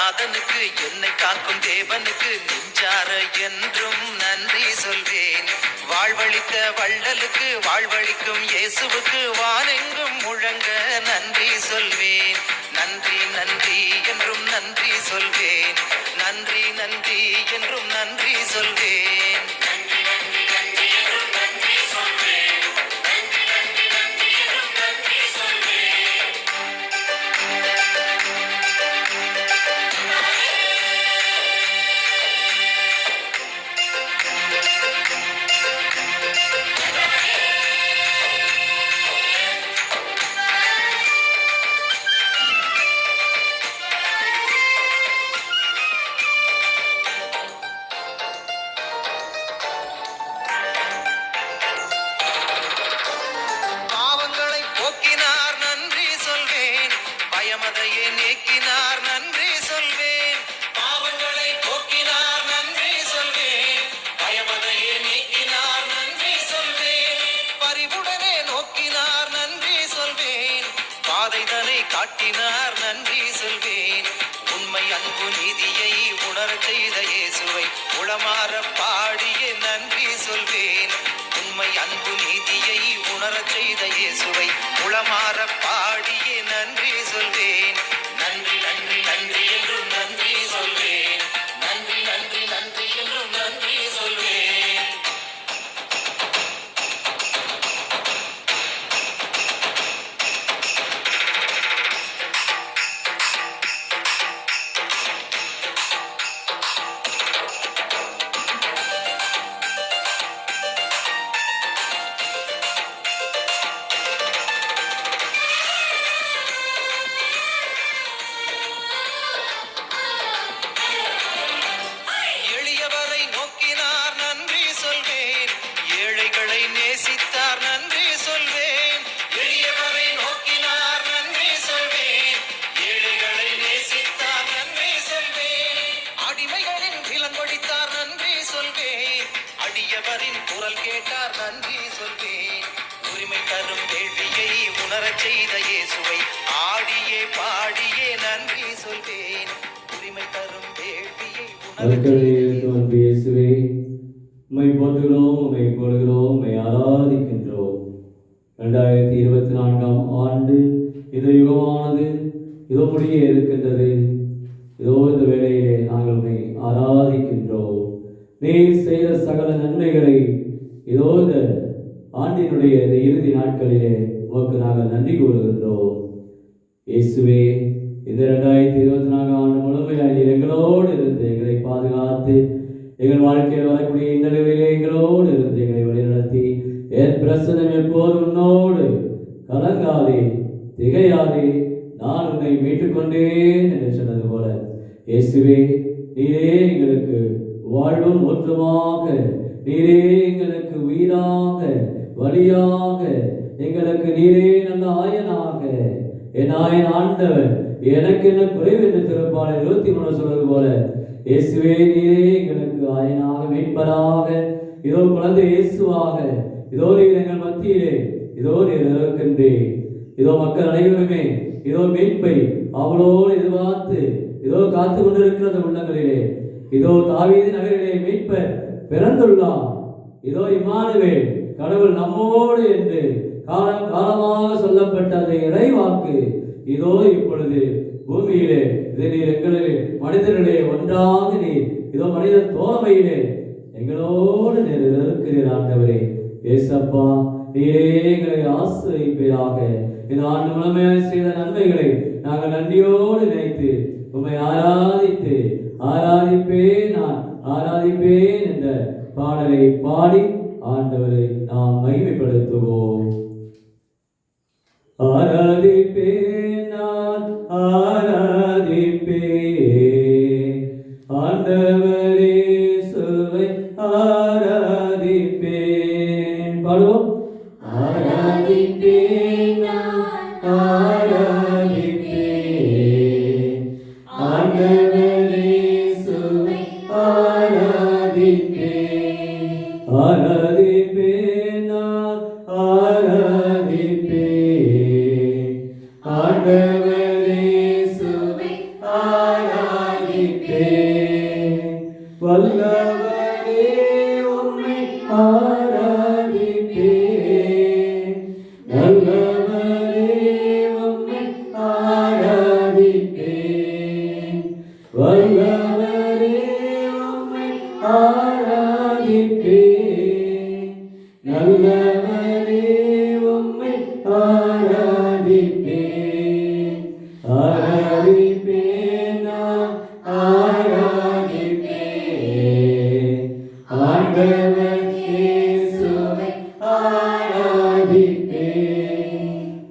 நாதனுக்கு என்னை காக்கும் தேவனுக்கு நெஞ்சார என்றும் நன்றி சொல்வேன். வாழ்வழித்த வள்ளலுக்கு வாழ்வழிக்கும் இயேசுவுக்கு வானெங்கும் முழங்க நன்றி சொல்வேன். நன்றி நன்றி என்றும் நன்றி சொல்வேன். நன்றி நன்றி என்றும் நன்றி சொல்வேன். பயமதையே நீக்கினார் நன்றி சொல்வேன். பாவங்களை போக்கினார் நன்றி சொல்வேன். பயமதையே நீக்கினார் நன்றி சொல்வேன். பரிவுடனே நோக்கினார் நன்றி சொல்வேன். பாதைதனை காட்டினார் நன்றி சொல்வேன். உண்மை அன்பு நீதியை உணரச் செய்த இயேசுவை உளமாற பாடிய நன்றி சொல்வேன். உண்மை அன்பு நீதியை உணரச் செய்த இயேசுவை உளமாற பாடிய நன்றி சொல்வேன். நன்றி நன்றி நன்றி என்றும் நன்றி சொல்வேன். நன்றி நன்றி நன்றி என்றும் நன்றி சொல்வேன். நேசித்தார் நன்றி சொல்வேன். எளியவரை நோக்கினார் நன்றி சொல்வேன். ஏழைகளை நேசித்தார் நன்றி சொல்வேன். அடிமைகளின் விலங்கொடித்தார் நன்றி சொல்வேன். அடியவரின் குரல் கேட்டார் நன்றி சொல்வேன். உரிமை தரும் கேள்வியை உணரச் செய்த இயேசுவை ஆடியே பாடியே நன்றி சொல்வேன். உரிமை தரும் கேள்வியை உணரச் இயேசுவே உம்மை போற்றுகிறோம், உம்மை போடுகிறோம், உம்மை ஆராதிக்கின்றோம். 2024ஆம் ஆண்டு இது யுகமானது இதோ முடிய இருக்கின்றது. இதோ இந்த வேளையிலே நாங்கள் உம்மை ஆராதிக்கின்றோம். நீர் செய்த சகல நன்மைகளை இதோ இந்த ஆண்டினுடைய இந்த இறுதி நாட்களிலே உமக்கு நாங்கள் நன்றி கூறுகின்றோம். இயேசுவே, இந்த 2024ஆம் ஆண்டு முழுமையாக எங்களோடு இருந்து எங்களை பாதுகாத்து எங்கள் வாழ்க்கையில் வரக்கூடிய இந்த நிலையிலே எங்களோடு இருந்து எங்களை வழிநடத்தி என் பிரசனம் எப்போது உன்னோடு கலங்காதே திகையாதே நான் உன்னை மீட்டுக்கொண்டேன் என்று சொன்னது போல இயேசுவே, நீரே எங்களுக்கு வாழ்வும் ஒற்றுமாக, நீரே எங்களுக்கு உயிராக வழியாக, எங்களுக்கு நீரே நல்ல ஆயனாக, என் ஆயன் ஆண்டவர் எனக்கு என்ன குறைவு என்று திருப்பாடல் 23 சொல்வது போல இயேசுவே, நீரே எங்களுக்கு ஆயனாக மீட்பராக இதோ குழந்தை இயேசுவாக இதோ நீர் எங்கள் மத்தியிலே இதோ நீர் இருக்கின்றே. இதோ மக்கள் அனைவருமே இதோ மீட்பை அவளோடு எதிர்பார்த்து இதோ காத்து கொண்டிருக்கிறது உள்ளங்களிலே. இதோ தாவீது நகரிலே மீட்பர் பிறந்துள்ளார். இதோ இம்மானுவேல் கடவுள் நம்மோடு என்று காலம் காலமாக சொல்லப்பட்ட அந்த இறைவாக்கு இதோ இப்பொழுது பூமியிலே இதை நீர் எங்களிலே மனிதர்களே ஒன்றாக நீர் இதோ மனிதர் தோழமையிலே எங்களோடு நீர் இருக்கிறீர். ஆண்டவரே ஏசப்பா, நீரே எங்களை ஆசீர்வதிப்பீராக. இந்த ஆண்டு முழுமையாக செய்த நன்மைகளை நாங்கள் நன்றியோடு நினைத்து உம்மை ஆராதித்து ஆராதிப்பேன் நான் ஆராதிப்பேன் என்ற பாடலை பாடி ஆண்டவரை நாம் மகிமைப்படுத்துவோம். ஆராதிப்பேன் நான் ஆராதிப்பேன் ஆண்டவரே சுவை ஆராதிப்பேன். பாடுவோம். ஆராதிப்பேன் நான் ஆராதிப்பேன் ஆண்டவரே சுவை ஆராதிப்பேன். ஆராதிப்பேன் நான் ஆராதிப்பேன் ஆண்டவரே சுவை ஆராதிப்பேன். ஆராதிப்பேன். நல்லவரே உம்மை ஆராதிப்பேன். வல்லவரே உம்மை ஆராதிப்பேன். நல்லவரே உம்மை ஆராதிப்பேன். ஆராதிப்பேன் நான் ஆராதிப்பேன். ஆண்டவர் இயேசுவை ஆராதிப்பேன்.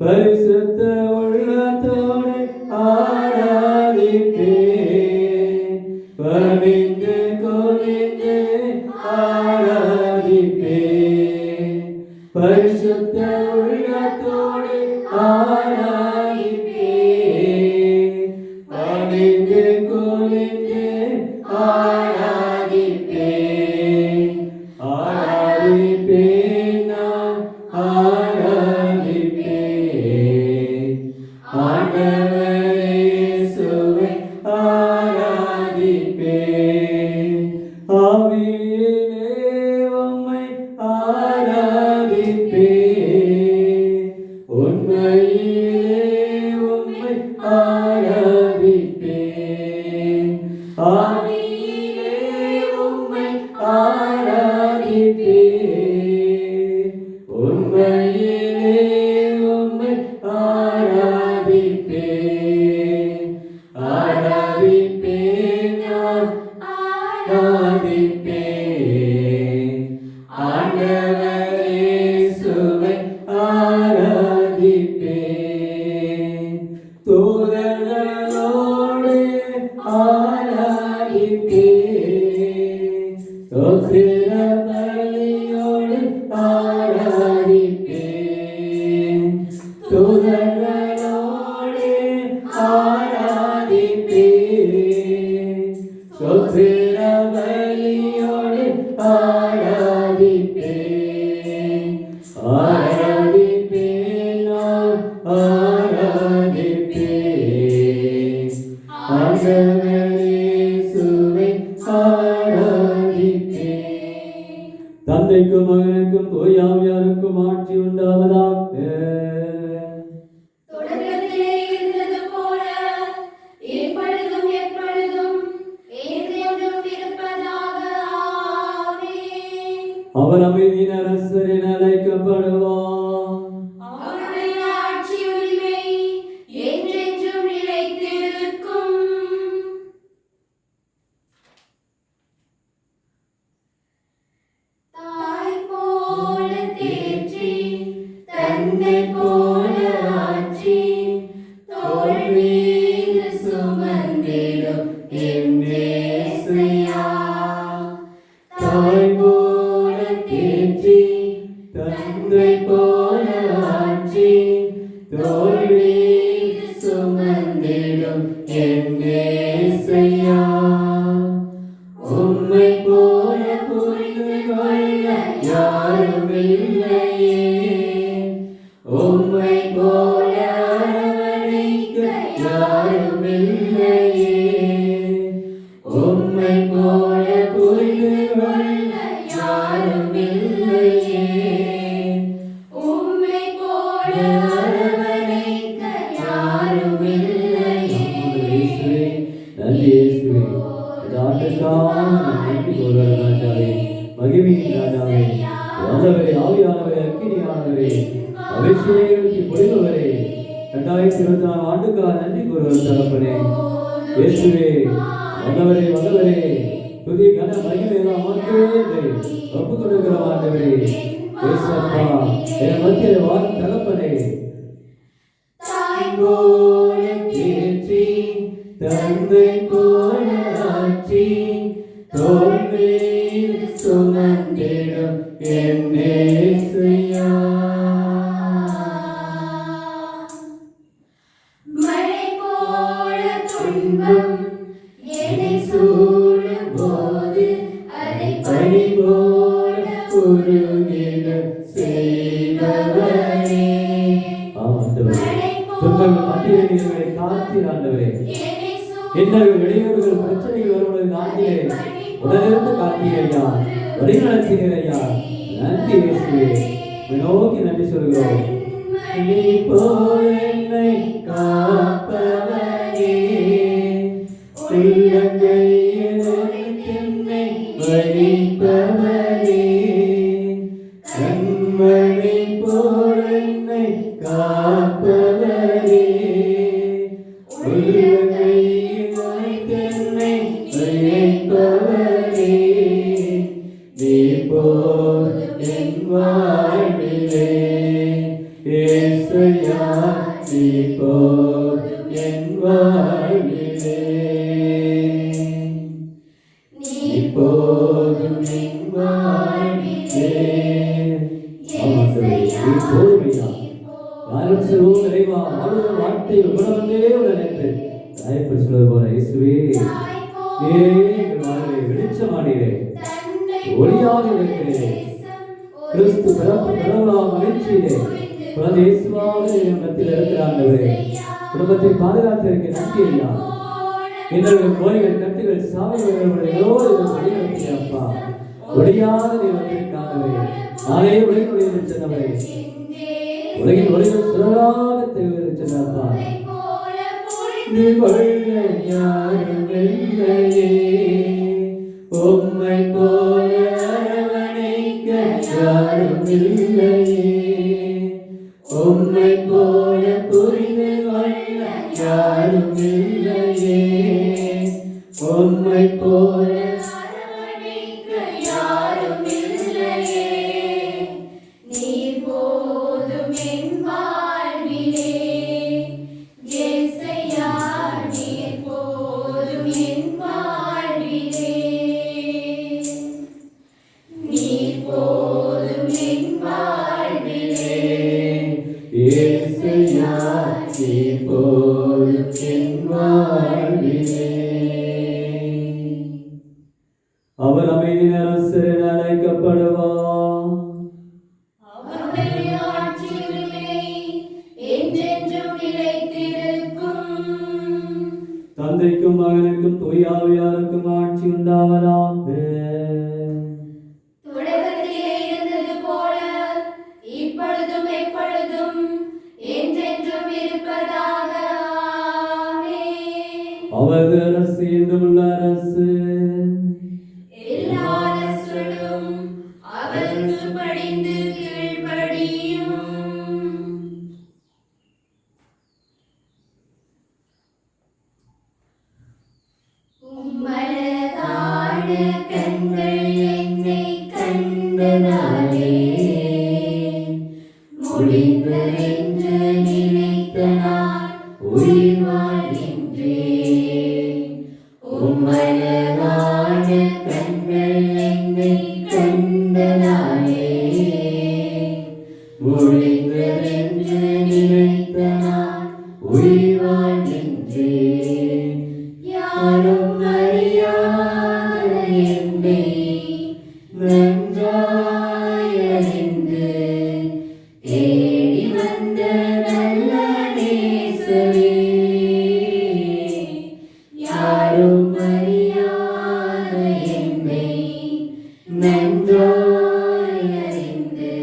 பரிசுத்த உள்ளத்தோடு ஆராதிப்பேன். பணிந்து குனிந்து ஆராதிப்பேன். பரிசுத்த உள்ளத்தோடு ஆராதிப்பேன். பணிந்து குனிந்து ஆராதிப்பேன். ஆராதிப்பேன் நான் ஆராதிப்பேன். ஆண்டவர் இயேசுவை ஆராதிப்பேன். ஆவியிலே உம்மை ஆராதிப்பேன். உண்மையிலே உம்மை ஆராதிப்பேன். ஆவியிலே உம்மை ஆராதிப்பேன். உண்மையிலே உம்மை ஆராதிப்பேன். ஆராதிப்பேன் நான் ஆராதிப்பேன். ஆண்டவர் இயேசுவை ஆராதிப்பேன். தூதர்களோடு ஆராதிப்பேன். ஸ்தோத்திர பலியோடு ஆராதிப்பேன். தூதர்களோடு ஆராதிப்பேன். ஸ்தோத்திர பலியோடு ஆராதிப்பேன். ஆராதிப்பேன் நான் ஆராதிப்பேன். ஆண்டவர் இயேசுவை ஆராதிப்பேன். தந்தைக்கும் மகனுக்கும் தூய ஆவியாருக்கும் ஆட்சி உண்டாவதாக. தொடக்கத்திலே இருந்தது போல இப்பொழுதும் எப்பொழுதும் என்றென்றும் இருப்பதாக. ஆமென். அவர் அமைதியின் அரசர் என அழைக்கப்படுவார். அவருடைய ஆட்சி உரிமை என்றென்றும் நிலைத்திருக்கும். தாய் போல தேற்றி தந்தை போல ஆட்சி தோள் மீது சுமந்திடும் என் இயேசையா. தாய் போல தேற்றி தந்தை போல ஆட்சி தோள் மீது சுமந்திடும் என் இயேசையா. உம்மை போல புரிந்து கொள்ள யாரும் இல்லையே. உம்மை போல அரவணைக்க யாரும் இல்லையே. உம்மை போல புரிந்து கொள்ள யாரும் இல்லையே. உம்மை போல அரவணைக்க யாரும் இல்லையே. நன்றி இயேசுவே. இந்த ஆண்டுக்காக நன்றி கூறுகிறோம் ராஜாவே. மகிமையின் ராஜாவே, வல்லவரே, ஆவியானவரே, அக்கினியானவரே, அபிஷேகத்தை பொழிபவரே, 2024 ஆண்டுக்காக நன்றி கூறுகிறோம் தகப்பனே. இயேசுவே, வல்லவரே, வல்லவரே, துதி கன மகிமை எல்லாம் உமக்கே என்று ஒப்புக் கொடுக்கிறோம் ஆண்டவரே. இயேசப்பா, என் மத்தியில் வாழும் தகப்பனே, தாய் போல தேற்றி தந்தை போல ஆட்சி தோள் மீது சுமந்திடும் என் இயேசையா. மழை போல துன்பம் என்னை சூழும் போது அதை பனி போல உருகிட செய்பவரே. ஆண்டவரே, துன்பங்கள் மத்தியிலே நீரை காத்தீர் ஆண்டவரே. இன்னர்கள் இடையூறுகள் பிரச்சனைகள் வருவதை நாட்டிலே உடனிருந்து காத்தீர் ஐயா. வழிநடத்தினீர் ஐயா. நன்றி இயேசுவே. உம்மை நோக்கி நன்றி சொல்கிறோம். நீ போல் என்னை காப்பவரே, உள்ளங்கையில் என்னை வைப்பவரே, கண்மணி போல் என்னை காப்பவரே, உள்ளங்கையில் என்னை வைப்பவரே, நீ போல் என் வாழ்விலே இயேசையா, நீ போல் என் வாழ்விலே, நீ போதும் என் வாழ்விலே. யாரும் சொல்லுவோம் இறைவா, ஆளுநர் வார்த்தை உணவந்தே உடன் என்று தாய்ப்படி சொல்வது போல இயேசுவே, நீரே எங்கள் வாழ்வை வெளிச்சமானீரே, ஒளியாக இருக்கிறீரே. கிறிஸ்து பிறப்பு பிறவா மகிழ்ச்சியிலே குழந்தை இயேசுவாக மத்தியில் இருக்கிறார்களே, குடும்பத்தை பாதுகாத்திருக்க நன்றி ஐயா. எங்களுடைய நோய்கள் கட்டுகள் சாவையோடு வழிநடத்தியப்பா, ஒளியாக நீ வந்திருக்காங்களே, நானே உலகினுடைய சென்றவரே, உலகின் ஒளிகள் சுடராக தெரிவது சென்றப்பா, யாரும் இல்லையே, உம்மை போல அரவணைக்க யாரும் இல்லையே, உம்மை போல புரிந்து கொள்ள யாரும் இல்லையே, உம்மை போல அரவணைக்க யாரும் இல்லையே, நீர் போதும் என் வாழ்விலே, இயேசையா, நீர் போதும் என் வாழ்விலே, நீர் போதும் என் வாழ்விலே, இயேசையா, நீ போதும் என் வாழ்விலே. அவர் அமைதியின் அரசர் என அழைக்கப்படுவார். அவருடைய ஆட்சி உரிமை என்றென்றும் நிலைத்திருக்கும். தந்தைக்கும் மகனுக்கும் தூய ஆவியாருக்கும் ஆட்சி உண்டாவதாக. தொடக்கத்திலே இருந்தது போல இப்பொழுதும் எப்பொழுதும் என்றென்றும் இருப்பதாக. ஆமென். அவரது அரசு என்றுமுள்ள அரசு. எல்லா அரசுகளும் அவருக்கு பணிந்து கீழ்ப்படியும். உம்மழகான கண்கள் என்னை கண்டதாலே முடிந்ததென்று நினைத்த நான் உயிர் வாழ்கின்றேன். உம்மழகான கண்கள் என்னை கண்டதாலே முடிந்ததென்று நினைத்த நான் உயிர் வாழ்கின்றேன். யாரும் அறியாத என்னை நன்றாய் அறிந்து தேடி வந்த நல்ல நேசரே, யாரும் அறியாத என்னை நன்றாய் அறிந்து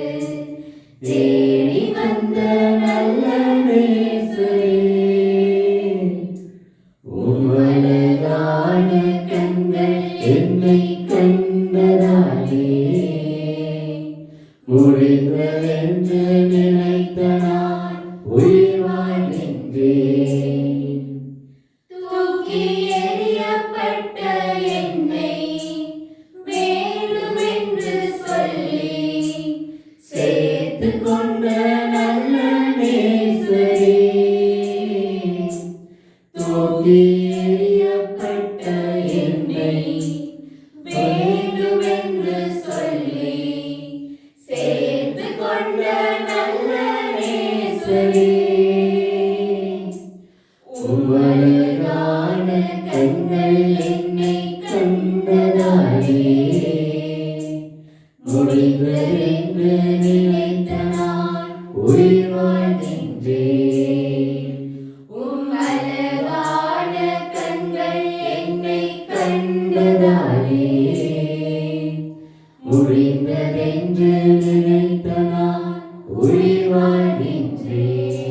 தேடி வந்த நல்ல நேசரே, உம்மழகான கண்கள் என்னை கண்டதாலே முடிந்ததென்று நினைத்த நான் உயிர் வாழ்கின்றேன். தூக்கி எறியப்பட்ட என்னை வேண்டுமென்று சொல்லி சேர்த்து கொண்ட நல்ல நேசரே, தூக்கி எறியப்பட்ட என்னை வேண்டுமென்று சொல்லி சேர்த்து கொண்ட நல்ல நேசரே, உம்மழகான கண்கள் என்னை கண்டதாலே முடிந்ததென்று நினைத்த நான் உயிர் வாழ்கின்றேன். உம்மழகான கண்கள் என்னை கண்டதாலே முடிந்ததென்று நினைத்த நான் உயிர் வாழ்கின்றேன்.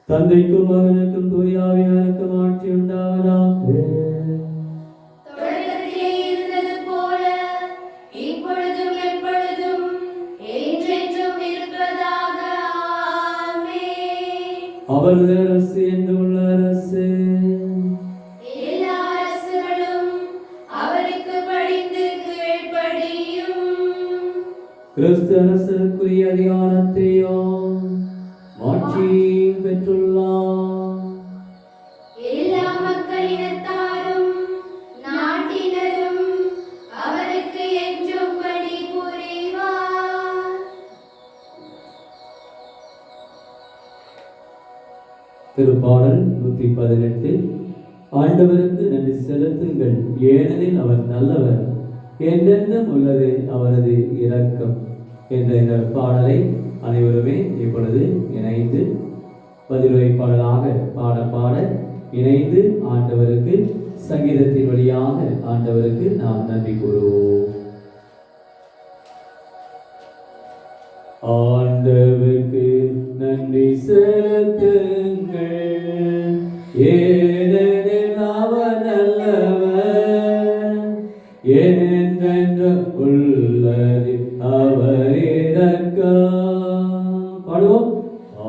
தந்தைக்கும் மகனுக்கும் தூய ஆவியாருக்கும் ஆட்சி உண்டாவதாக. தொடக்கத்திலே இருந்தது போல இப்பொழுதும் எப்பொழுதும் என்றென்றும் இருப்பதாக. ஆமென். அவரது அரசு என்று உள்ள அரசு. எல்லா அரசுகளும் அவருக்கு பணிந்து கீழ்ப்படியும். கிறிஸ்து அரசுக்குரிய அதிகாரத்தையும் ஆட்சியையும் பெற்றுள்ளார். எல்லா மக்களினத்தாரும் நாட்டினரும் அவருக்கு என்றும் பணி புரிவார். திருப்பாடல் 118. ஆண்டவருக்கு நன்றி செலுத்துங்கள், ஏனெனில் அவர் நல்லவர், என்றென்றும் உள்ளது அவரது இரக்கம் என்ற இந்த பாடலை அனைவருமே இப்பொழுது இணைந்து பதிலுரை பாடலாக பாட பாட இணைந்து ஆண்டவருக்கு சங்கீதத்தின் வழியாக ஆண்டவருக்கு நாம் நன்றி கூறுவோம். ஆண்டவருக்கு நன்றி செலுத்துங்கள், ஏனெனில் அவர் நல்லவர், என்றென்றும் உள்ளது அவர் இரக்கம். பாடுவோம்.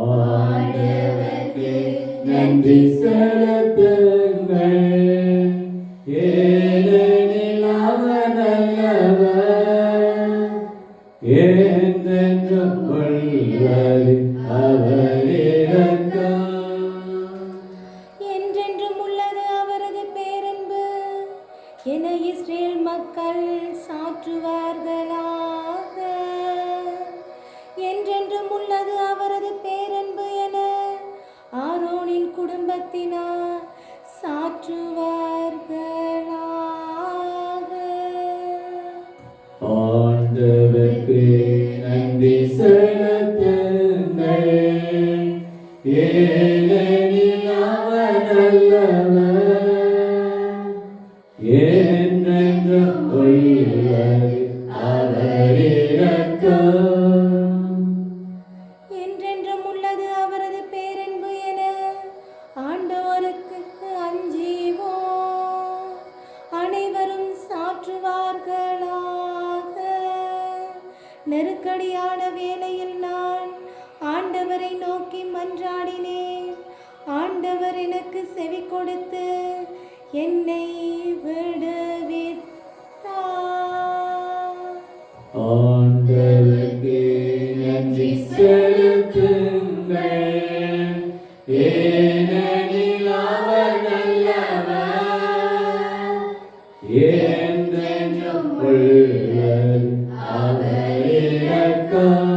ஆண்டவருக்கு நன்றி செலுத்துங்கள், ஏனெனில் அவர் நல்லவர், என்றென்றும் உள்ளது அவர் இரக்கம். என்றென்றும் உள்ளது அவரது பேரன்பு என இஸ்ரேல் மக்கள் சாற்றுவார்களாக. என்றென்றும் உள்ளது அவரது பேரன்பு என ஆரோனின் குடும்பத்தினர் சாற்றுவார்களாக. ஆண்டவருக்கு நன்றி செலுத்துங்கள், ஏனெனில் அவர் நல்லவர், என்றென்றும் உள்ளது அவர் இரக்கம். என்றென்றும் உள்ளது அவரது பேரன்பு என ஆண்டவருக்கு அஞ்சுவோம் அனைவரும் சாற்றுவார்களாக. நெருக்கடியான வேளையில் நான் ஆண்டவரை நோக்கி மன்றாடினேன். ஆண்டவர் எனக்கு செவி கொடுத்து என்னை விடுவித்தார். ஆண்டவருக்கு நன்றி செலுத்துங்கள், ஏனெனில் அவர் நல்லவர், என்றென்றும் உள்ளது அவர் இரக்கம்.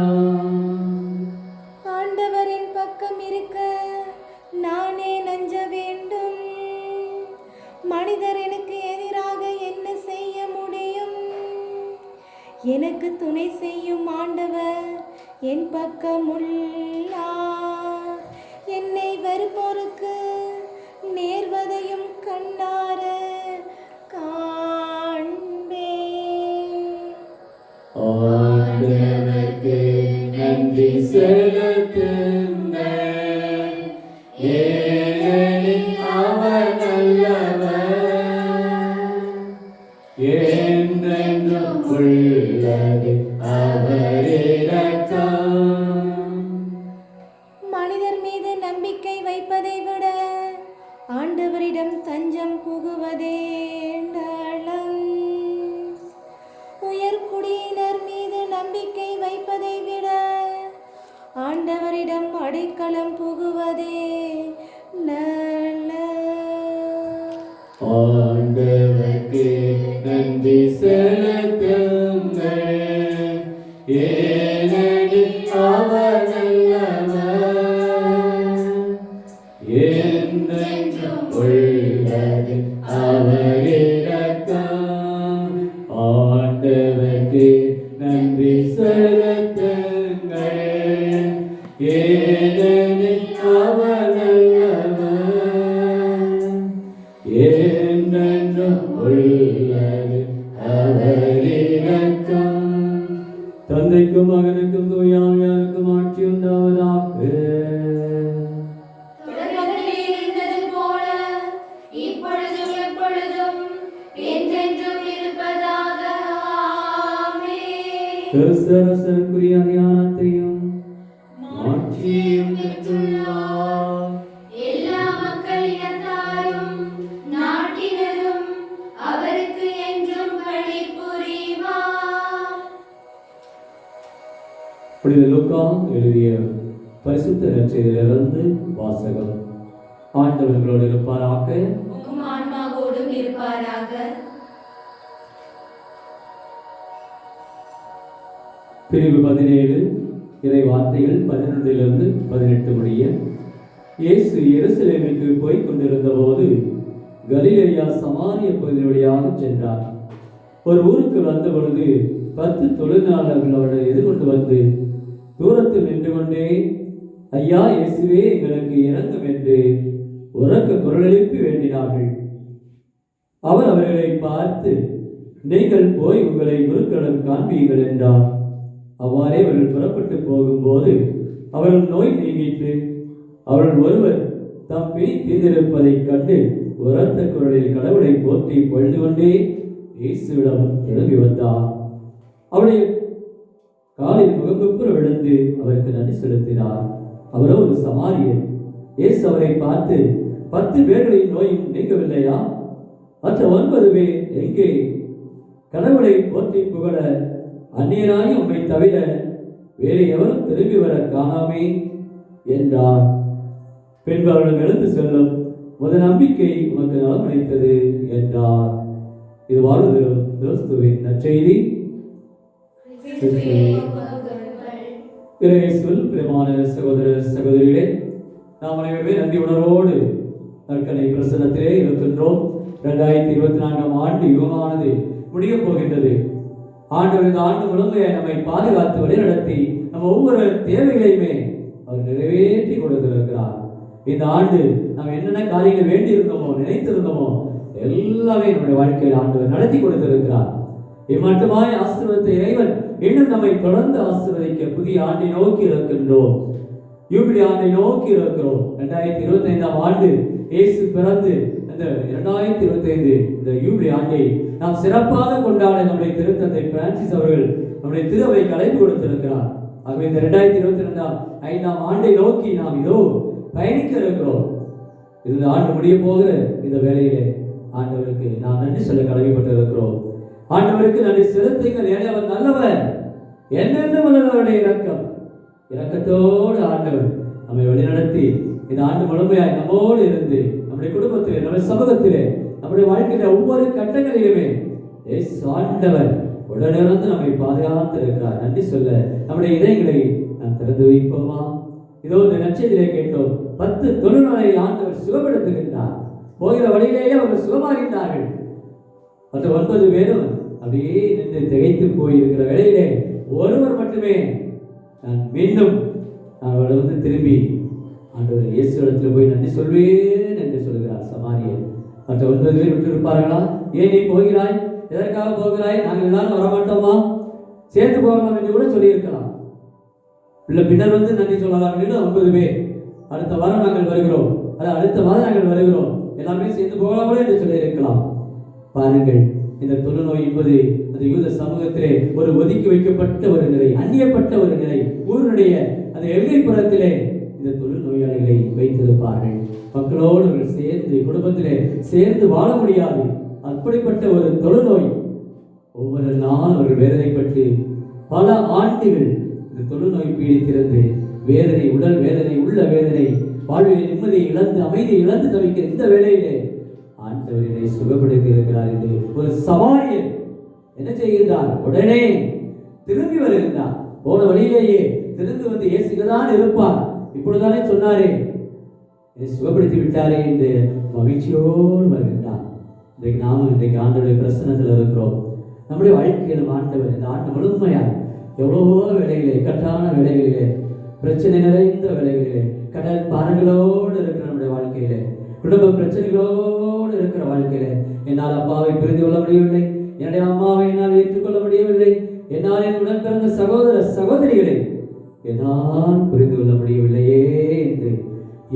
ஆண்டவரின் பக்கம் இருக்க நானே நஞ்ச வேண்டும். மனிதர் எனக்கு எதிராக என்ன செய்ய முடியும்? எனக்கு துணை செய்யும் ஆண்டவர் என் பக்கம் உள்ளார். என்னை வருவோருக்கு நேர்வதையும் கண்ணார காண்பேன். ஆண்டவருக்கு நன்றி செலுத்துங்கள், ஏனெனில் அவர் நல்லவர், என்றென்றும் உள்ளது அவர் இரக்கம். மனிதர் மீது நம்பிக்கை வைப்பதை விட ஆண்டவரிடம் தஞ்சம் புகுவதே நலம். உயர்குடியினர் மீது நம்பிக்கை வைப்பதை விட ஆண்டவரிடம் அடைக்கலம் புகுவதே நலம். ஆண்டவருக்கு நன்றி செலுத்துங்கள், ஏனெனில் அவர் நல்லவர், என்றென்றும் உள்ளது அவர் இரக்கம். ஆண்டவருக்கு நன்றி செலுத்துங்கள், ஏனெனில் அவர் நல்லவர், என்றென்றும் உள்ளது அவர் இரக்கம். தந்தைக்கும் மகனுக்கும் தூயாவியாருக்கும் ஆட்சி உண்டாவதாக. தொடக்கத்திலே இருந்தது போல இப்பொழுதும் எப்பொழுதும் என்றென்றும் இருப்பதாக. ஆமென். கிறிஸ்தரசருக்குரிய அதிகாரத்தையும் ஆட்சியையும் பெற்றுள்ளார். எல்லா மக்களினத்தாரும் நாட்டினரும் அவருக்கு என்றும் பணிபுரிவார். புனித லூக்கா எழுதிய பரிசுத்த நற்செய்தியிலிருந்து வாசகம். ஆண்டவர்களோடு இருப்பாராக. உம் ஆன்மாவோடும் இருப்பாராக. பிரிவு 17 இறை வார்த்தைகள் 11 18 முடிய. இயேசு எருசலேமுக்கு போய்க் கொண்டிருந்த போது கலிலேயா சமாரிய பகுதி வழியாக சென்றார். ஒரு ஊருக்கு வந்த பொழுது 10 தொழிலாளர்கள் அவரை எதிர்கொண்டு வந்து தூரத்தில் நின்று கொண்டே, ஐயா இயேசுவே, எங்களுக்கு இறங்கும் என்று உரக்க குரல் எழுப்பி வேண்டினார்கள். அவர் அவர்களை பார்த்து, நீங்கள் போய் உங்களை குருக்களிடம் காண்பீர்கள் என்றார். அவ்வாறே அவர்கள் புறப்பட்டு போகும்போது அவர்கள் நோய் நீங்கிற்று. அவர்கள் ஒருவர் தாம் பிணி தீர்ந்திருப்பதைக் கண்டு உரத்த குரலில் கடவுளை போற்றி பொழுது கொண்டே இயேசுவிடம் திரும்பி வந்தார். அவருடைய காலில் முகங்குப்புற விழுந்து அவருக்கு நன்றி செலுத்தினார். அவரோ ஒரு சமாரியர். இயேசு அவரை பார்த்து, 10 பேர்களின் நோயும் நீங்கவில்லையா? மற்ற 9 பேர் எங்கே? கடவுளை போற்றி புகழ அந்நியராய் உம்மை தவிர வேறு எவரும் திரும்பி வர காணாமே என்றார். பின்பு அவர்கள் எழுந்து செல்லும், உமது நம்பிக்கை உமக்கு நலமளித்தது என்றார். இது வாழ்வுதரும் கிறிஸ்துவின் நற்செய்தி. இறையேசுவில் பிரியமான சகோதர சகோதரிகளே, நாம் அனைவருமே நன்றி உணர்வோடு நற்கனை பிரசன்னத்திலே இருக்கின்றோம். 2024ஆம் ஆண்டு யுகமானது முடியப் போகின்றது. ஆண்டவர் இந்த ஆண்டு முழுமையை நம்மை பாதுகாத்து வழிநடத்தி நம்ம ஒவ்வொரு தேவைகளையுமே அவர் நிறைவேற்றி கொடுத்திருக்கிறார். இந்த ஆண்டு நாம் என்னென்ன காரியங்கள் வேண்டி இருந்தோமோ, நினைத்திருந்தோமோ எல்லாமே நம்முடைய வாழ்க்கையில் ஆண்டவர் நடத்தி கொடுத்திருக்கிறார். இம்மட்டுமாய் ஆசீர்வதித்த இறைவன் இன்னும் நம்மை தொடர்ந்து ஆசீர்வதிக்க புதிய ஆண்டை நோக்கி இருக்கின்றோம். யூபிலி ஆண்டை நோக்கி இருக்கிறோம். 2025ஆம் ஆண்டு இயேசு பிறந்து இந்த 2025 இந்த யூபிலி ஆண்டை நாம் சிறப்பாக கொண்டாட நம்முடைய திருத்தந்தை பிரான்சிஸ் அவர்கள் நம்முடைய திருவைக்கு அழைப்பு கொடுத்திருக்கிறார். ஆகவே இந்த 2022ஆம் ஆண்டை நோக்கி நாம் இதோ பயணிக்க இருக்கிறோம். இந்த ஆண்டு முடிய போகிற இந்த வேளையிலே ஆண்டவருக்கு நாம் நன்றி சொல்ல கடமைப்பட்டு இருக்கிறோம். ஆண்டவருக்கு நன்றி செலுத்துங்கள், ஏனே அவர் நல்லவர், என்னென்ன அவருடைய இரக்கத்தோடு ஆண்டவர் நம்மை வழிநடத்தி இந்த ஆண்டு முழுமையாய் நம்மோடு இருந்து நம்முடைய குடும்பத்திலே, நம்முடைய சமூகத்திலே, நம்முடைய வாழ்க்கையில ஒவ்வொரு கட்டங்களிலுமே ஆண்டவர் உடனிருந்து நம்மை பாதுகாத்து இருக்கிறார். நன்றி சொல்ல நம்முடைய இதயங்களை நாம் திறந்து வைப்போமா? இதோ இந்த நற்செய்தியிலே கேட்டோம், 10 தொழுநோயை ஆண்டவர் சுகப்படுத்துகின்றார். போகிற வழியிலேயே அவர்கள் சுகமாகின்றார்கள். மற்ற 9 பேரும் அப்படியே நின்று திகைத்து போயிருக்கிற வேளையிலே ஒருவர் மட்டுமே நான் மீண்டும் அவர்கள் வந்து திரும்பி ஆண்டவர் இயேசு இடத்துல போய் நன்றி சொல்வேன் என்று சொல்கிறார் சமாரியர். மற்ற 9 பேர் விட்டு இருப்பார்களா? ஏன் நீ போகிறாய்? எதற்காக போகிறாய்? நாங்கள் எல்லாரும் வரமாட்டோமா? சேர்ந்து போகலாம் என்று கூட சொல்லியிருக்கலாம். இல்லை, பின்னர் வந்து நன்றி சொல்லலாம். 9 பேர் அடுத்த வாரம் நாங்கள் வருகிறோம், அடுத்த மாதம் நாங்கள் வருகிறோம், எல்லாமே சேர்ந்து போகலாம் என்று சொல்லியிருக்கலாம். பாருங்கள், இந்த தொழுநோய் என்பது அந்த யூத சமூகத்திலே ஒரு ஒதுக்கி வைக்கப்பட்ட ஒரு நிலை, அந்நியப்பட்ட ஒரு நிலை. ஊருடைய அந்த எல்லைப்புறத்திலே இந்த தொழுநோயாளிகளை வைத்திருப்பார்கள். மக்களோடு அவர்கள் சேர்ந்து குடும்பத்திலே சேர்ந்து வாழ முடியாது. அப்படிப்பட்ட ஒரு தொழுநோய் ஒவ்வொரு நாளும் அவர்கள் வேதனைப்பட்டு பல ஆண்டுகள் இந்த தொழுநோய் பீடித்திருந்து வேதனை, உடல் வேதனை, உள்ள வேதனை, வாழ்வில் நிம்மதியை இழந்து அமைதியை இழந்து தவிக்கிற இந்த வேளையிலே ஆண்டவர் இதை சுகப்படுத்தி இருக்கிறார் என்று ஒரு சமாரியர் என்ன செய்கின்றார்? உடனே திரும்பி வருகின்றார். போன வழியிலேயே திரும்பி வந்து இயேசுதான் இருப்பார், இப்பொழுதுதானே சொன்னாரே, சுகப்படுத்தி விட்டாரே என்று மகிழ்ச்சியோடு வருகின்றார். இன்றைக்கு நாமும் இன்றைக்கு ஆண்டவருடைய பிரசன்னத்தில் இருக்கிறோம். நம்முடைய வாழ்க்கையில் ஆண்டவர் இந்த ஆண்டு முழுமையாக எவ்வளவோ வேலைகளிலே, கட்டான வேலைகளிலே, பிரச்சனை நிறைந்த வேலைகளிலே, கடல் பாறைகளோடு இருக்கிற நம்முடைய வாழ்க்கையிலே, குடும்ப பிரச்சனைகளோடு இருக்கிற வாழ்க்கையிலே, என்னால் அப்பாவை புரிந்து கொள்ள முடியவில்லை, என்னுடைய அம்மாவை என்னால் ஏற்றுக்கொள்ள முடியவில்லை, என்னால் என் உடன் பிறந்த சகோதர சகோதரிகளை என்னால் புரிந்து கொள்ள முடியவில்லையே என்று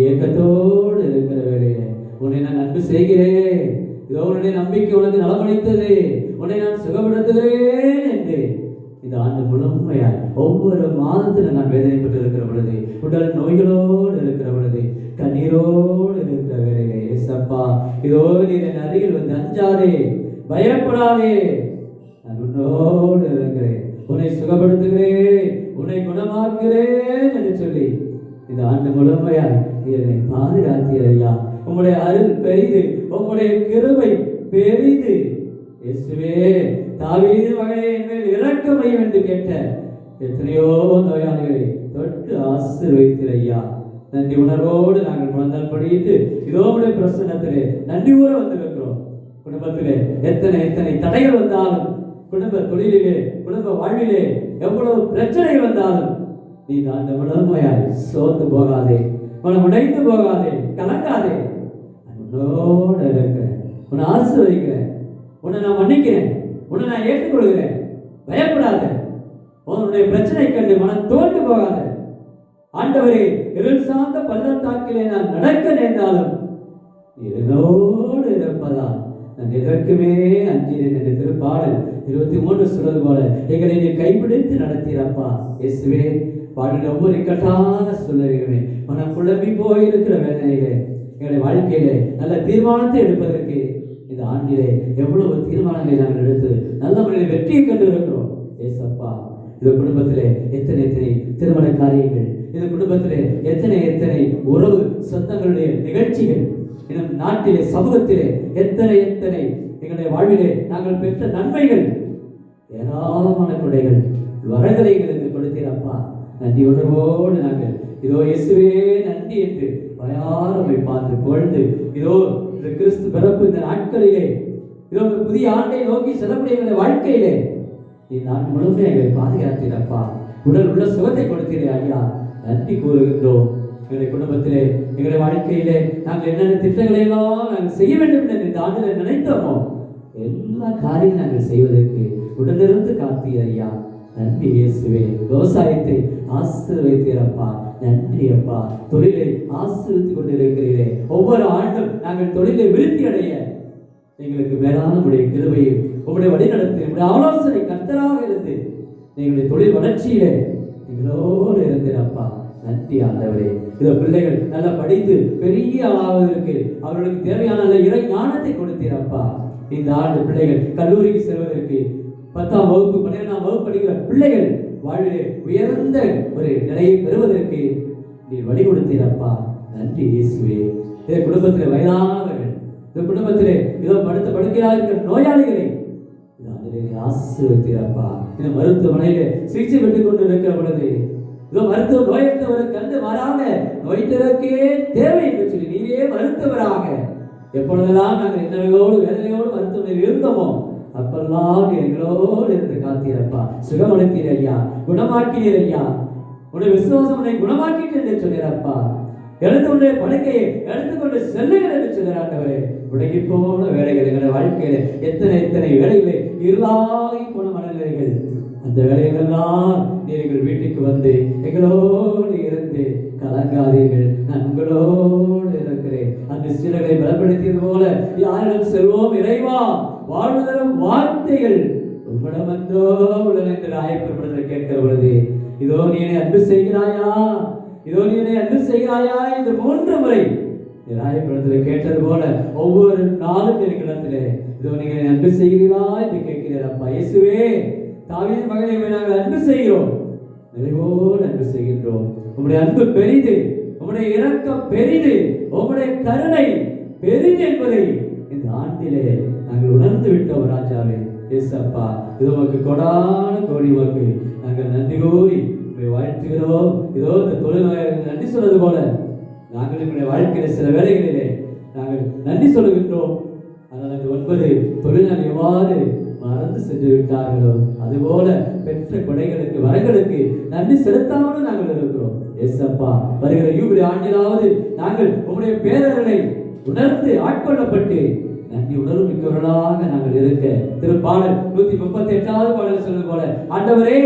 ஏக்கத்தோடு இருக்கிற வேளையில உன்னை நான் அன்பு செய்கிறேன், இதோ உன்னுடைய நம்பிக்கை உனக்கு நலமளித்தது, உன்னை நான் சுகப்படுத்துகிறேன் என்று இந்த ஆண்டு முழுமையாய் ஒவ்வொரு மாதத்தில் நான் வேதனைப்பட்டு இருக்கிற பொழுது, உடல் நோய்களோடு இருக்கிற பொழுது, கண்ணீரோடு இருக்கிற வேளையிலே ஏசப்பா இதோ நீர் என் அருகில் வந்து அஞ்சாதே, பயப்படாதே, நான் உன்னோடு இருக்கிறேன், உன்னை சுகப்படுத்துகிறேன், உன்னை குணமாக்குகிறேன் என்று சொல்லி இந்த ஆண்டு முழுமையாய் நீர் என்னை பாதுகாத்தீர் ஐயா. உம்முடைய அருள் பெரிது, உம்முடைய கிருபை பெரிது. இயேசுவே, தாவீது மகனே என் மேல் இரக்கமையும் என்று கேட்ட எத்தனையோ நோயாளிகளை தொட்டு ஆசீர்வதித்தீர் ஐயா. நன்றி உணர்வோடு நாங்கள் முழந்தால் படிட்டு இதோ உடைய பிரசன்னத்திலே நன்றி கூற வந்திருக்கிறோம். குடும்பத்திலே எத்தனை எத்தனை தடைகள் வந்தாலும், குடும்ப தொழிலிலே, குடும்ப வாழ்விலே எவ்வளவு பிரச்சனைகள் வந்தாலும் நீ அந்த முழுமையாய் சோர்ந்து போகாதே, உன்னை உடைந்து போகாதே, கலங்காதே. உன்னோட இருக்கிறேன், உன்னை ஆசீர்வதிக்கிறேன், உன்னை நான் மன்னிக்கிறேன், உன்னை நான் ஏற்றுக்கொள்கிறேன். பயப்படாத, உன்னுடைய பிரச்சனை கண்டு மனம் தோண்டு போகாத. ஆண்டவரே, இருள் சார்ந்த பள்ளத்தாக்கிலே நான் நடக்க நேர்ந்தாலும் என்னோடு இருப்பதால் நான் எதற்குமே அஞ்சினேன் என்று திருப்பாடல் 23 சொல்வது போல எங்களை நீ கைப்பிடித்து நடத்தீரப்பா. இயேசுவே, பாடல் ஒவ்வொரு இக்கட்டான சூழ்நிலைகளுமே மனம் குழம்பி போயிருக்கிற வேதனையிலே எங்களுடைய வாழ்க்கையிலே நல்ல தீர்மானத்தை எடுப்பதற்கு இந்த ஆண்டிலே எவ்வளவு தீர்மானங்களை நாங்கள் எடுத்து நல்ல முறையில் வெற்றியை கண்டு இருக்கிறோம். ஏசப்பா, இந்த குடும்பத்திலே எத்தனை எத்தனை திருமண காரியங்கள், இந்த குடும்பத்திலே எத்தனை எத்தனை உறவு சொந்தங்களுடைய நிகழ்ச்சிகள், இன்னும் நாட்டிலே சமூகத்திலே எத்தனை எத்தனை எங்களுடைய வாழ்விலே நாங்கள் பெற்ற நன்மைகள், ஏராளமான கொடைகள் வரங்களை எங்களுக்கு கொடுத்தீரப்பா. நன்றி உணர்வோடு நாங்கள் இதோ இயேசுவே நன்றி என்று வயாரமை பார்த்து புகழ்ந்து இதோ இந்த கிறிஸ்து பிறப்பு இந்த நாட்களிலே இதோ புதிய ஆண்டை நோக்கி செல்லக்கூடிய வாழ்க்கையிலே நான் முழுமையாக எங்களை பாதுகாத்தீரப்பா. உடல் உள்ள சுகத்தை கொடுத்தீரே ஐயா, நன்றி கூறுகின்றோம். எங்களுடைய குடும்பத்திலே, எங்களுடைய வாழ்க்கையிலே நாங்கள் என்னென்ன திட்டங்களை எல்லாம் நாங்கள் செய்ய வேண்டும் என்று இந்த ஆண்டில் நினைத்தோமோ எல்லா காரியம் நாங்கள் செய்வதற்கு உடனிருந்து காத்தீர் ஐயா. நன்றி இயேசுவே. விவசாயத்தை ஆசீர்வதித்தீரப்பா, நன்றி அப்பா. தொழிலை ஆசீர்வதித்துக் கொண்டிருக்கிறீரே, ஒவ்வொரு ஆண்டும் நாங்கள் தொழிலை விருத்தி அடைய எங்களுக்கு மேலான உடைய கிருபையும் உங்களுடைய வழிநடத்தி உங்களுடைய ஆலோசனை கர்த்தராக இருந்து எங்களுடைய தொழில் வளர்ச்சியிலே எங்களோடு இருந்தீரப்பா. நன்றி ஆண்டவரே. இதோ பிள்ளைகள் நல்லா படித்து பெரிய ஆளாவதற்கு அவர்களுக்கு தேவையான நல்ல இறை ஞானத்தை கொடுத்தீரப்பா. இந்த ஆண்டு பிள்ளைகள் கல்லூரிக்கு செல்வதற்கு 10ஆம் வகுப்பு 12ஆம் வகுப்பு படிக்கிற பிள்ளைகள் வாழ்விலே உயர்ந்த ஒரு நிலையை பெறுவதற்கு நீர் வழி கொடுத்தீரப்பா. நன்றி இயேசுவே. இந்த குடும்பத்திலே வயதானவர்கள், இந்த குடும்பத்திலே இதோ படுத்த படுக்கையாக இருக்கிற நோயாளிகளை ஆசீர்வதித்தீரப்பா. இந்த மருத்துவமனையிலே சிகிச்சை பெற்றுக் கொண்டு இருக்கிற பொழுது இதோ மருத்துவ நோயற்றவருக்கு கண்டு மாறாக நோய்த்தவருக்கே தேவை என்று சொல்லி நீரே மருத்துவராக எப்பொழுதெல்லாம் நாங்கள் இன்னவையோடு வேதனையோடு மருத்துவமனையில் இருந்தோமோ அப்பெல்லாம் எங்களோடு இருந்து காத்தீரப்பா. சுகமளித்தீர் ஐயா, குணமாக்கினீர் ஐயா. உடைய விசுவாசம் உன்னை குணமாக்கிட்டு என்று சொல்லிறப்பா. எழுந்து உடைய படுக்கையை எடுத்துக்கொண்டு செல்லுங்கள் என்று சொல்கிறாண்டவரே. உடங்கி போன வேலைகள் எங்களுடைய வாழ்க்கையில எத்தனை எத்தனை வேலைகளை இருளாகி போன மனநிலைகள், அந்த வேலைகளெல்லாம் நீங்கள் வீட்டுக்கு வந்து எங்களோடு இருந்து கலங்காதீர்கள், நான் உங்களோடு இருக்கிறேன். அந்த சிலரை பலப்படுத்தியது போல யாரிடம் செல்வோம் இறைவா, வாழ்வதரும் வார்த்தைகள் உங்களிடமன்றோ உள்ளன என்று ராயப்பெருமடத்தில் கேட்கிற பொழுது இதோ நீ என்னை அன்பு செய்கிறாயா, இதோ நீ என்னை அன்பு செய்கிறாயா என்று 3 முறை ராயப்பெருமடத்தில் கேட்டது போல ஒவ்வொரு நாளும் எங்களிடத்திலே இதோ நீங்கள் அன்பு செய்கிறீரா என்று கேட்கிறீர் அப்பா. இயேசுவே, தாவீது மகனை நாங்கள் அன்பு செய்கிறோம், நிறைவோடு அன்பு செய்கின்றோம். உங்களுடைய அன்பு பெரிது, உங்களுடைய இரக்கம் பெரிது, உங்களுடைய கருணை பெரிது என்பதை இந்த ஆண்டிலே நாங்கள் உணர்ந்து விட்டோம் ராஜாவே. ஏசப்பா, இது உமக்கு கொடான கோடி உமக்கு நாங்கள் நன்றி கூறி வாழ்த்துகிறோம். இதோ இந்த தொழிலாளர்கள் நன்றி சொல்வது போல நாங்கள் எங்களுடைய வாழ்க்கையில சில வேலைகளிலே நாங்கள் நன்றி சொல்லுகின்றோம். அதனால் 9 தொழிலாளர் எவ்வாறு மறந்து சென்று விட்டார்களோ அதுபோல பெற்ற கொடைகளுக்கு வரங்களுக்கு நன்றி செலுத்தாமல் நாங்கள் இருக்கிறோம். ஏசப்பா, வருகிற யூபிலி ஆண்டிலாவது நாங்கள் உங்களுடைய பேரர்களை உணர்ந்து ஆட்கொள்ளப்பட்டு நன்றி உணர்வு மிக்கவர்களாக நாங்கள் இருக்க திருப்பாடல் 138வது பாடல் சொல்வது போல ஆண்டவரே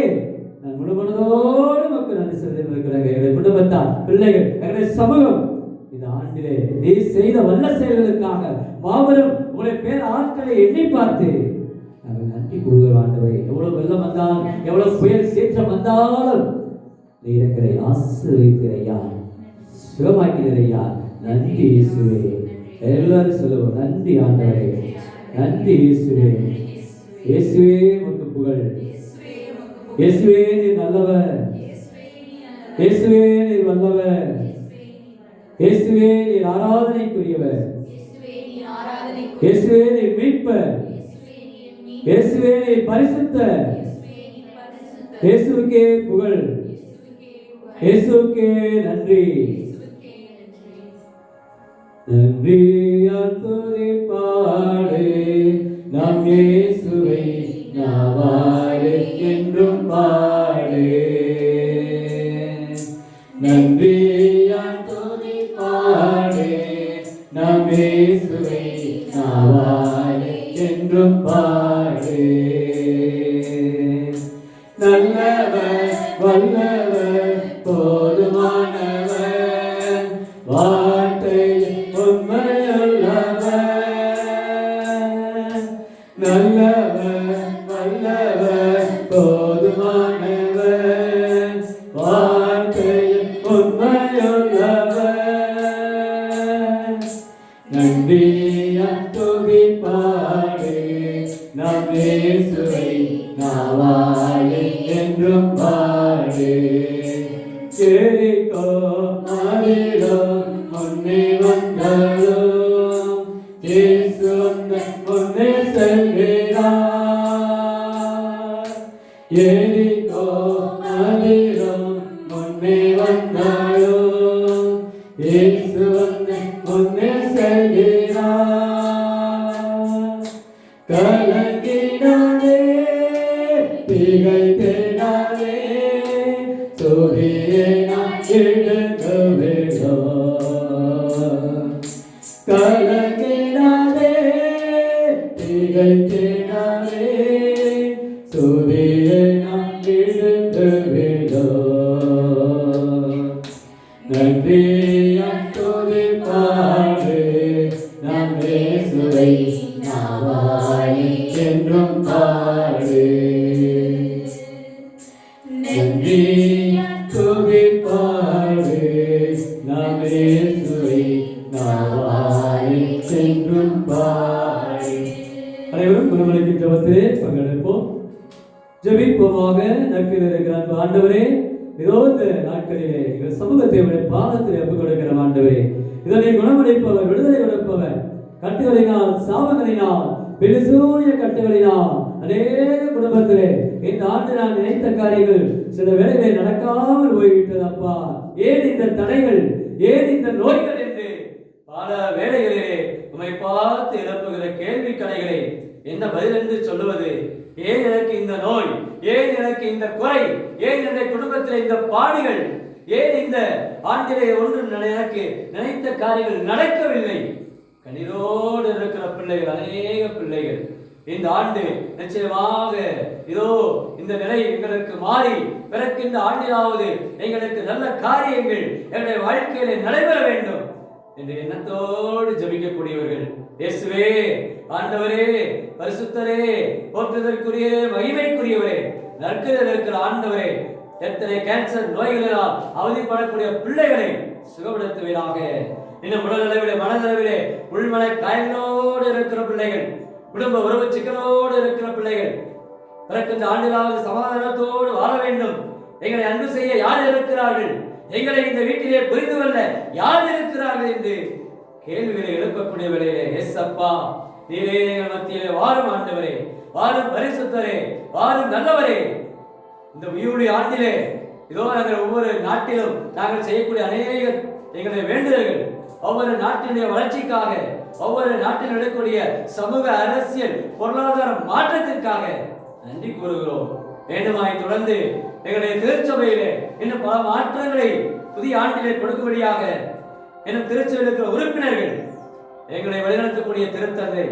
நான் முழுமனதோடு மக்கள் நன்றி செலுத்திருக்கிறாங்க. எங்களுடைய குடும்பத்தார், பிள்ளைகள், எங்களுடைய சமூகம் இந்த ஆண்டிலே நீ செய்த வல்ல செயல்களுக்காக மாபெரும் உங்களுடைய பேர் ஆட்களை எண்ணி பார்த்து நாங்கள் நன்றி கூறுகிறோம். ஆண்டவரே, எவ்வளவு வெள்ளம் வந்தாலும் எவ்வளவு புயல் சீற்றம் வந்தாலும் நீ எங்களை ஆசீர்வதிக்கிறையா, சுகமாக்கிறையா. நன்றி இயேசுவே. எல்லாரும் சொல்லுவோம், நன்றி ஆண்டவரே, நன்றி இயேசுவே. இயேசுவே உமக்கு புகழ். இயேசுவே நீர் நல்லவர். இயேசுவே நீர் வல்லவர். இயேசுவே நீர் ஆராதனைக்குரியவர். இயேசுவே நீர் மீட்பர். இயேசுவே நீர் பரிசுத்தர். இயேசுவுக்கே புகழ். இயேசுவுக்கே நன்றி. நன்றியால் துதிப்பாடு நம் இயேசுவை நாவாலே என்றும் பாடு. நன்றியால் துதிப்பாடு நம் இயேசுவை நாவாலே என்றும் பாடு. நல்லவர் வல்லவர் போதுமானவர் வார்த்தை உண்மையுள்ளவர். நல்லவர் வல்லவர் போதுமானவர் வார்த்தை உண்மையுள்ளவர். நன்றியால் துதிப்பாடு நம் இயேசுவை நாவாலே என்றும் பாடு. எரிகோ மதிலும் முன்னே வந்தாலும் இயேசு முன்னே செல்கிறார். எரிகோ மதிலும் முன்னே வந்தாலும் இயேசு முன்னே செல்கிறார். கலங்கினாலே திகைத்தினாலே சோதியை நான் எடுக்க வேண்டும். கலங்கினாலே திகைத்தினாலே சோதியை நான் எடுக்க வேண்டும். நன்றியால் துதிப்பாடு நம் இயேசுவை நாவாலே என்றும் பாடு. நன்றியால் துதிப்பாடு நம் இயேசுவை நாவாலே என்றும் பாடு. அனைவரும் குருமலைக்கு ஜெபத்திலே பங்கெடுப்போம். ஜெபிப்போமாக. நற்கிற அன்பு ஆண்டவரே, இதோ இந்த நாட்களிலே எங்கள் சமூகத்தை பாதத்தில் ஒப்புக் கொடுக்கிற ஆண்டவரே, இதனை குணமளிப்பவர், விடுதலை கொடுப்பவர், கட்டுகளினால் சாபங்களினால் பிலிசூனிய கட்டுகளினால் அநேக குடும்பத்திலே இந்த ஆண்டு நான் நினைத்த காரியங்கள் சில வேளைகளை நடக்காமல் போய்விட்டது. அப்பா, ஏன் இந்த தடைகள், ஏன் இந்த நோய்கள் என்று பல வேளைகளிலே உம்மை பார்த்து எழுப்புகிற கேள்வி கணைகளை என்ன பதில் என்று சொல்லுவது? ஏன் எனக்கு இந்த நோய், ஏன் எனக்கு இந்த குறை, ஏன் என்னுடைய குடும்பத்தில் இந்த பாடுகள், ஏன் இந்த ஆண்டிலே ஒன்று எனக்கு நினைத்த காரியங்கள் நடக்கவில்லை? கண்ணீரோடு இருக்கிற பிள்ளைகள், அநேக பிள்ளைகள் இந்த ஆண்டு நிச்சயமாக இதோ இந்த நிலை எங்களுக்கு மாறி பிறகு இந்த ஆண்டிலாவது எங்களுக்கு நல்ல காரியங்கள் எங்களுடைய வாழ்க்கையிலே நடைபெற வேண்டும் என்று எண்ணத்தோடு ஜெபிக்கக்கூடியவர்கள். இயேசுவே, ஆண்டவரே, பரிசுத்தரே, போற்றுதற்குரிய மகிமைக்குரியவரே, நற்கிரியில் இருக்கிற ஆண்டவரே, எத்தனை கேன்சர் நோய்களினால் அவதிப்படக்கூடிய பிள்ளைகளை சுகப்படுத்துவீராக. இன்னும் உடலளவிலே மனதளவிலே உள்மன காயங்களோடு இருக்கிற பிள்ளைகள், குடும்ப உறவு சிக்கலோடு இருக்கிற பிள்ளைகள், பிறகு இந்த ஆண்டிலாவது சமாதானத்தோடு வாழ வேண்டும். எங்களை அன்பு செய்ய யார் இருக்கிறார்கள், எங்களை இந்த வீட்டிலே புரிந்து கொள்ள யார் இருக்கிறார்கள் என்று கேள்விகளை எழுப்பக்கூடிய வேளையிலே, எஸ் அப்பா, நீரே எங்கள் மத்தியிலே வாரும் ஆண்டவரே, வாரும் பரிசுத்தரே, வாரும் நல்லவரே. இந்த யூலி ஆண்டிலே இதோ நாங்கள் ஒவ்வொரு நாட்டிலும் நாங்கள் செய்யக்கூடிய அநேக எங்களுடைய வேண்டுதல்கள், ஒவ்வொரு நாட்டினுடைய வளர்ச்சிக்காக, ஒவ்வொரு நாட்டில் நடக்கக்கூடிய சமூக அரசியல் பொருளாதார மாற்றத்திற்காக நன்றி கூறுகிறோம். வேண்டுமாய் தொடர்ந்து எங்களுடைய திருச்சபையிலே இன்னும் பல மாற்றங்களை புதிய ஆண்டிலே கொடுக்கும்படியாக இன்னும் திருச்சபையில் இருக்கிற உறுப்பினர்கள் எங்களை வழிநடத்தக்கூடிய திருத்தந்தை,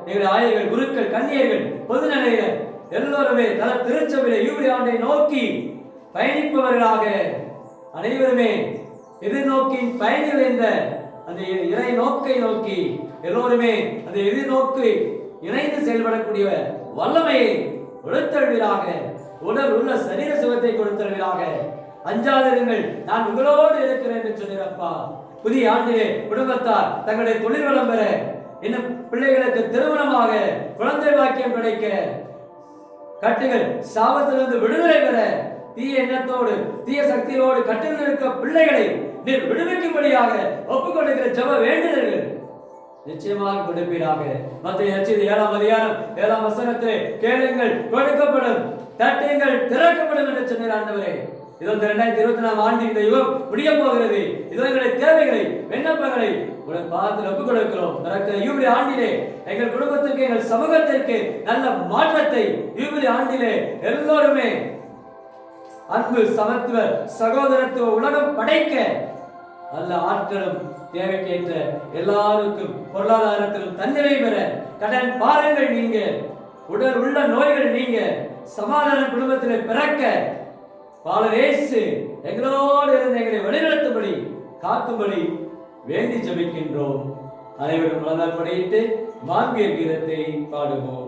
எங்களுடைய ஆயர்கள், குருக்கள், கன்னியர்கள், பொதுநிலையினர் எல்லோருமே தல திருச்சபையில யூபிலி ஆண்டை நோக்கி பயணிப்பவர்களாக அனைவருமே எதிர்நோக்கின் பயணிகள் என்ற அந்த இறை நோக்கை நோக்கி எல்லோருமே அந்த எதிர்நோக்கி இணைந்து செயல்படக்கூடிய வல்லமையை கொடுத்தல்வீராக, உடல் உள்ள சரீர சுகத்தை கொடுத்தல்வீராக. அஞ்சாதிருங்கள், நான் உங்களோடு இருக்கிறேன் என்று சொன்னீரப்பா. புதிய ஆண்டிலே குடும்பத்தார் தங்களுடைய தொழில் வளம் பெற, இன்னும் பிள்ளைகளுக்கு திருமணமாக குழந்தை பாக்கியம் கிடைக்க, கட்டுகள் சாபத்திலிருந்து விடுதலை பெற, தீய எண்ணத்தோடு தீய சக்தியோடு கட்டில் இருக்க பிள்ளைகளை நீர் விடுவிக்கும்படியாக ஒப்புக் கொடுக்கிற ஜெப வேண்டுதல்கள் நிச்சயமாக கொடுப்பீராக. மத்திய 7ஆம் அதிகாரம் 7ஆம் வசனத்திலே கேளுங்கள் கொடுக்கப்படும், தட்டுங்கள் திறக்கப்படும் என்று சொன்னார் ஆண்டவரே. இதோ 2024 ஆண்டு இந்த யுகம் முடிய போகிறது. இதோ எங்களுடைய தேவைகளை விண்ணப்பங்களை உங்கள் பாதத்தில் ஒப்புக் கொடுக்கிறோம். நடக்கிற யூபிலி ஆண்டிலே எங்கள் குடும்பத்திற்கு, எங்கள் சமூகத்திற்கு நல்ல மாற்றத்தை யூபிலி ஆண்டிலே எல்லோருமே அன்பு, சமத்துவ, சகோதரத்துவ உலகம் படைக்க நல்ல ஆட்களும் தேவைக்கேற்ற எல்லாருக்கும் பொருளாதாரத்திலும் தன்னிலை பெற, கடன் பாரங்கள் நீங்க, உடல் உள்ள நோய்கள் நீங்க, சமாதான குடும்பத்திலே பிறக்க பாலரேசு எங்களோடு இருந்து எங்களை வழிநடத்தும்படி காக்கும்படி வேண்டி ஜெபிக்கின்றோம். அனைவரும் மனதால் படியிட்டு மாண்பிய கீதத்தை பாடுவோம்.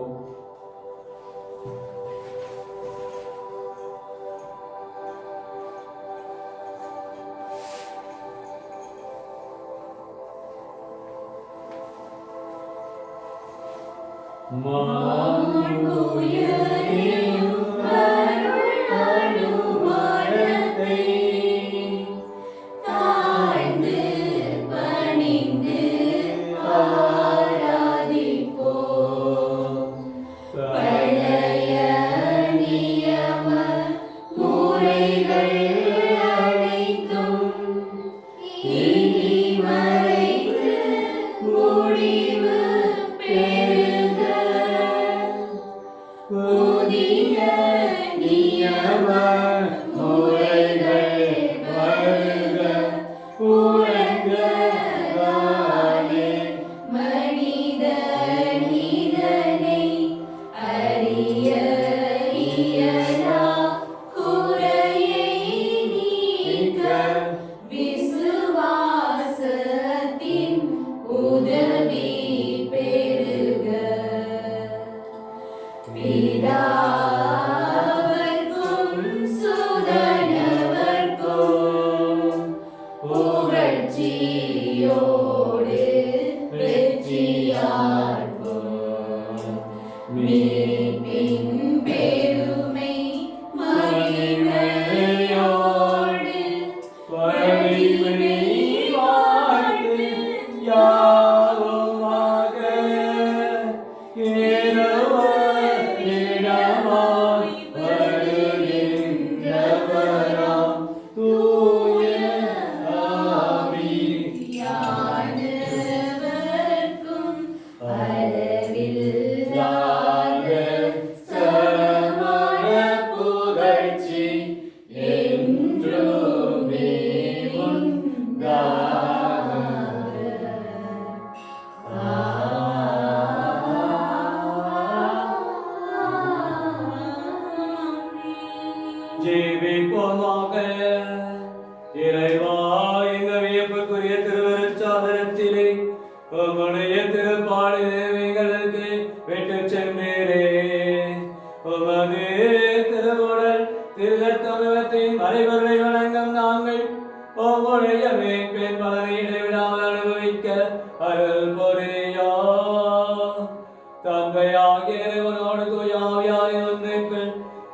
ஜெபிப்போமாக. இறைவா, இந்த வியப்புக்குரிய திருவருட்சாதனத்திலே உம்முடைய திருப்பாடு எங்களுக்கு விட்டு சென்றீரே. உமது திருவுடல் திருத்தத்துவத்தின் மறைபொருளை வணங்கும் நாங்கள் உம்முடைய மேற்பின் பலனை இடைவிடாமல் அனுபவிக்க அருள் புரியா. தந்தையாகிய இறைவனோடு தூய ஆவியாரின் ஒன்றிற்கு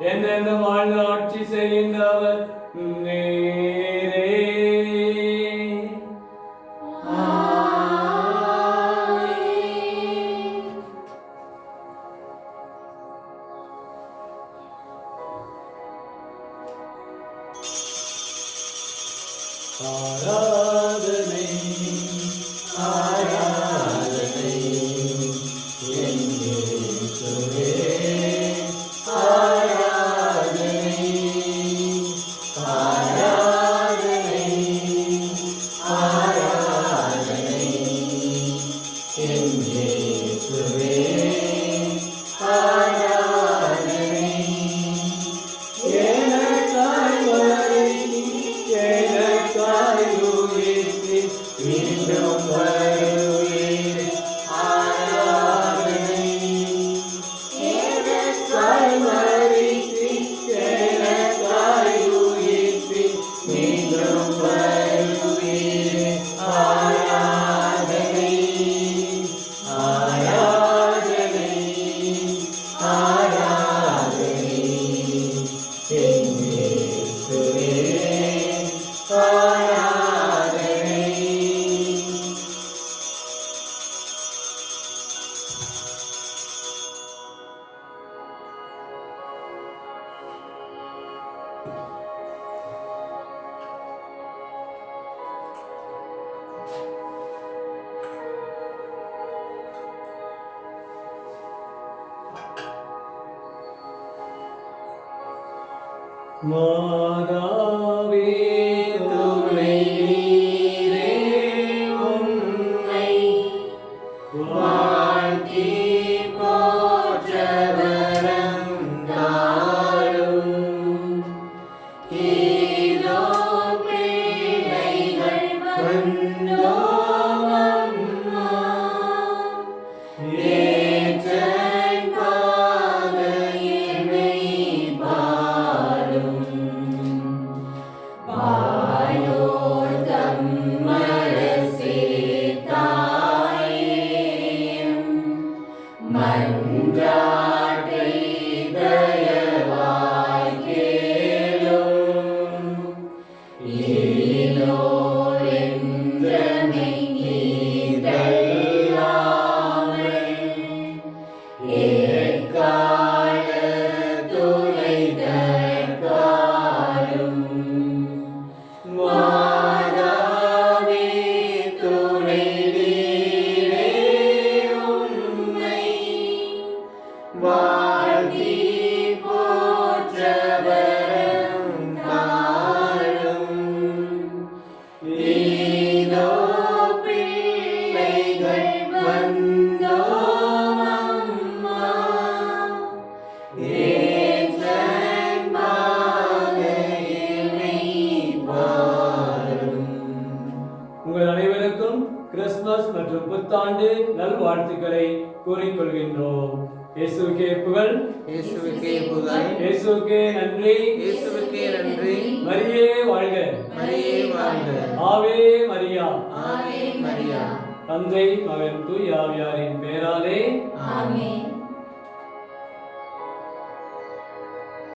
என்னென்ன வாழ்ந்து ஆட்சி செய்கின்றவர் நீரே. ஆராதனை ஆராதனை என்றே ஆராதனை ஆராதனை மாதாவே துணை நீரே உம்மை வாழ்த்தி போற்ற வரம் தாரும். இதோ பிள்ளைகள் வந்தோம் அம்மா, ஏற்றன் பாதையினை பாரும். வானோர் தம்மரசே தாயேம் மன்றாட்டை தயவாய் கேளும். ஈனோர் என்றமை நீதல்லாமல் ஏற்கால துணை தற்காலும். மாதாவே துணை நீரே உம்மை வாழ்த்தி போற்ற வரம் தாரும். இதோ பிள்ளைகள் வந்தோம் அம்மா, ஏற்றன் பாதையினை பாரும். உங்கள் அனைவருக்கும் கிறிஸ்துமஸ் மற்றும் புத்தாண்டு நல்வாழ்த்துக்களை கூறிக்கொள்கின்றோம். இயேசுவுக்கே புகழ், இயேசுவுக்கே புகழ், இயேசுவுக்கே நன்றி, இயேசுவுக்கே நன்றி. மரியே வாழ்க, மரியே வாழ்க, ஆவே மரியா. ஆவே மரியா. தந்தை மகன் தூய் ஆவியாரின் பெயராலே ஆமென்.